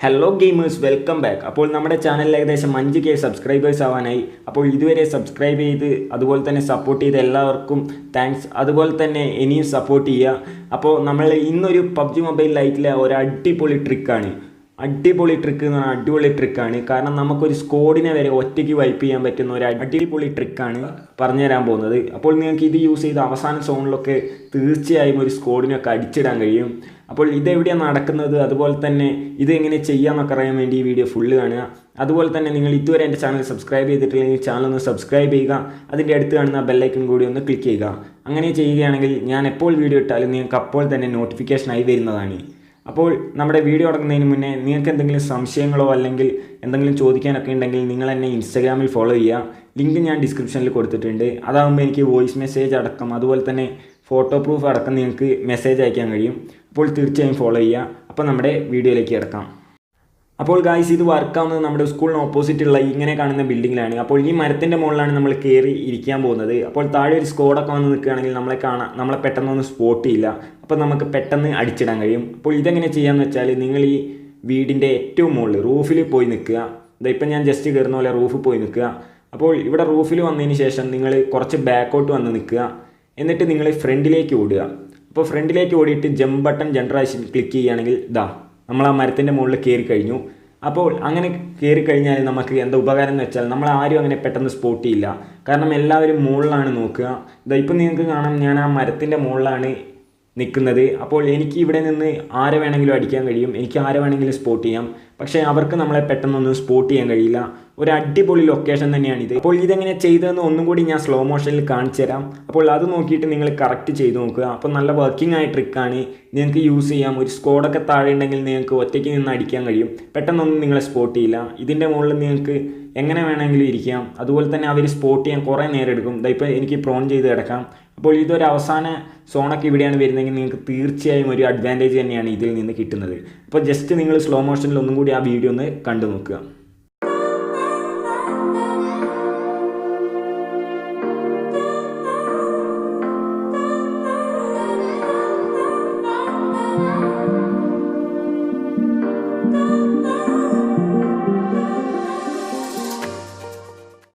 Hello gamers, welcome back. അപ്പോൾ നമ്മുടെ ചാനലിൽ ഏകദേശം 5K സബ്സ്ക്രൈബേഴ്സ് ആവാനായി. അപ്പോൾ ഇതുവരെ സബ്സ്ക്രൈബ് ചെയ്ത് അതുപോലെ തന്നെ സപ്പോർട്ട് ചെയ്ത എല്ലാവർക്കും താങ്ക്സ്. അതുപോലെ തന്നെ ഇനിയും സപ്പോർട്ട് ചെയ്യുക. അപ്പോൾ നമ്മൾ ഇന്നൊരു PUBG മൊബൈൽ ലൈറ്റിലെ ഒരു അടിപൊളി ട്രിക്കാണ്. അടിപൊളി ട്രിക്ക് എന്ന് പറഞ്ഞാൽ അടിപൊളി ട്രിക്കാണ്. കാരണം നമുക്കൊരു സ്ക്വാഡിനെ വരെ ഒറ്റയ്ക്ക് വൈപ്പ് ചെയ്യാൻ പറ്റുന്ന ഒരു അടിപൊളി ട്രിക്കാണ് പറഞ്ഞു തരാൻ പോകുന്നത്. അപ്പോൾ നിങ്ങൾക്ക് ഇത് യൂസ് ചെയ്ത് അവസാന സോണിലൊക്കെ തീർച്ചയായും ഒരു സ്ക്വാഡിനൊക്കെ അടിച്ചിടാൻ കഴിയും. അപ്പോൾ ഇതെവിടെയാണ് നടക്കുന്നത്, അതുപോലെ തന്നെ ഇതെങ്ങനെ ചെയ്യാമെന്നൊക്കെ അറിയാൻ വേണ്ടി ഈ വീഡിയോ ഫുള്ള് കാണുക. അതുപോലെ തന്നെ നിങ്ങൾ ഇതുവരെ എൻ്റെ ചാനൽ സബ്സ്ക്രൈബ് ചെയ്തിട്ടില്ലെങ്കിൽ ചാനൽ ഒന്ന് സബ്സ്ക്രൈബ് ചെയ്യുക. അതിൻ്റെ അടുത്ത് കാണുന്ന ബെല്ലൈക്കൺ കൂടി ഒന്ന് ക്ലിക്ക് ചെയ്യുക. അങ്ങനെ ചെയ്യുകയാണെങ്കിൽ ഞാൻ എപ്പോൾ വീഡിയോ ഇട്ടാലും നിങ്ങൾക്ക് അപ്പോൾ തന്നെ നോട്ടിഫിക്കേഷനായി വരുന്നതാണ്. അപ്പോൾ നമ്മുടെ വീഡിയോ തുടങ്ങുന്നതിന് മുന്നേ നിങ്ങൾക്ക് എന്തെങ്കിലും സംശയങ്ങളോ അല്ലെങ്കിൽ എന്തെങ്കിലും ചോദിക്കാനൊക്കെ ഉണ്ടെങ്കിൽ നിങ്ങൾ എന്നെ ഇൻസ്റ്റാഗ്രാമിൽ ഫോളോ ചെയ്യുക. ലിങ്ക് ഞാൻ ഡിസ്ക്രിപ്ഷനിൽ കൊടുത്തിട്ടുണ്ട്. അതാകുമ്പോൾ എനിക്ക് വോയിസ് മെസ്സേജ് അടക്കം അതുപോലെ തന്നെ ഫോട്ടോ പ്രൂഫ് അടക്കം നിങ്ങൾക്ക് മെസ്സേജ് അയക്കാൻ കഴിയും. അപ്പോൾ തീർച്ചയായും ഫോളോ ചെയ്യുക. അപ്പോൾ നമ്മുടെ വീഡിയോയിലേക്ക് കിടക്കാം. അപ്പോൾ ഗായ്സ്, ഇത് വർക്കാവുന്നത് നമ്മുടെ സ്കൂളിന് ഓപ്പോസിറ്റുള്ള ഇങ്ങനെ കാണുന്ന ബിൽഡിങ്ങിലാണ്. അപ്പോൾ ഈ മരത്തിൻ്റെ മുകളിലാണ് നമ്മൾ കയറി ഇരിക്കാൻ പോകുന്നത്. അപ്പോൾ താഴെ ഒരു സ്ക്വാഡൊക്കെ വന്ന് നിൽക്കുകയാണെങ്കിൽ നമ്മളെ പെട്ടെന്നൊന്നും സ്പോട്ട് ചെയ്യില്ല. അപ്പോൾ നമുക്ക് പെട്ടെന്ന് അടിച്ചിടാൻ കഴിയും. അപ്പോൾ ഇതെങ്ങനെ ചെയ്യാമെന്ന് വെച്ചാൽ, നിങ്ങൾ ഈ വീടിൻ്റെ ഏറ്റവും മുകളിൽ റൂഫിൽ പോയി നിൽക്കുക. ഇപ്പം ഞാൻ ജസ്റ്റ് കയറുന്ന പോലെ റൂഫിൽ പോയി നിൽക്കുക. അപ്പോൾ ഇവിടെ റൂഫിൽ വന്നതിന് ശേഷം നിങ്ങൾ കുറച്ച് ബാക്കോട്ട് വന്ന് നിൽക്കുക. എന്നിട്ട് നിങ്ങൾ ഫ്രണ്ടിലേക്ക് ഓടുക. അപ്പോൾ ഫ്രണ്ടിലേക്ക് ഓടിയിട്ട് ജമ്പ് ബട്ടൺ ജനറേഷൻ ക്ലിക്ക് ചെയ്യുകയാണെങ്കിൽ നമ്മൾ ആ മരത്തിൻ്റെ മുകളിൽ കയറി കഴിഞ്ഞു. അപ്പോൾ അങ്ങനെ കയറി കഴിഞ്ഞാൽ നമുക്ക് എന്താ ഉപകാരം എന്ന് വെച്ചാൽ, നമ്മൾ ആരും അങ്ങനെ പെട്ടെന്ന് സ്പോട്ട് ചെയ്യില്ല. കാരണം എല്ലാവരും മുകളിലാണ് നോക്കുക. ഇപ്പം നിങ്ങൾക്ക് കാണാം, ഞാൻ ആ മരത്തിൻ്റെ മുകളിലാണ് നിൽക്കുന്നത്. അപ്പോൾ എനിക്ക് ഇവിടെ നിന്ന് ആരെ വേണമെങ്കിലും അടിക്കാൻ കഴിയും, എനിക്ക് ആരെ വേണമെങ്കിലും സ്പോട്ട് ചെയ്യാം. പക്ഷേ അവർക്ക് നമ്മളെ പെട്ടെന്നൊന്നും സ്പോട്ട് ചെയ്യാൻ കഴിയില്ല. ഒരു അടിപൊളി ലൊക്കേഷൻ തന്നെയാണിത്. അപ്പോൾ ഇതെങ്ങനെ ചെയ്തതെന്ന് ഒന്നും കൂടി ഞാൻ സ്ലോ മോഷനിൽ കാണിച്ചു തരാം. അപ്പോൾ അത് നോക്കിയിട്ട് നിങ്ങൾ കറക്റ്റ് ചെയ്ത് നോക്കുക. അപ്പോൾ നല്ല വർക്കിംഗ് ആയ ട്രിക്കാണ്, നിങ്ങൾക്ക് യൂസ് ചെയ്യാം. ഒരു സ്ക്വാഡൊക്കെ താഴെ ഉണ്ടെങ്കിൽ നിങ്ങൾക്ക് ഒറ്റയ്ക്ക് നിന്ന് അടിക്കാൻ കഴിയും. പെട്ടെന്നൊന്നും നിങ്ങളെ സ്പോട്ട് ചെയ്യില്ല. ഇതിൻ്റെ മുകളിൽ നിങ്ങൾക്ക് എങ്ങനെ വേണമെങ്കിലും ഇരിക്കാം. അതുപോലെ തന്നെ അവർ സ്പോട്ട് ചെയ്യാൻ കുറേ നേരം എടുക്കും. ഇപ്പോൾ എനിക്ക് പ്രോൺ ചെയ്ത് കിടക്കാം. അപ്പോൾ ഇതൊരു അവസാന സോണൊക്കെ ഇവിടെയാണ് വരുന്നതെങ്കിൽ നിങ്ങൾക്ക് തീർച്ചയായും ഒരു അഡ്വാൻറ്റേജ് തന്നെയാണ് ഇതിൽ നിന്ന് കിട്ടുന്നത്. അപ്പോൾ ജസ്റ്റ് നിങ്ങൾ സ്ലോ മോഷനിൽ ഒന്നും കൂടി ആ വീഡിയോ ഒന്ന് കണ്ടു നോക്കുക.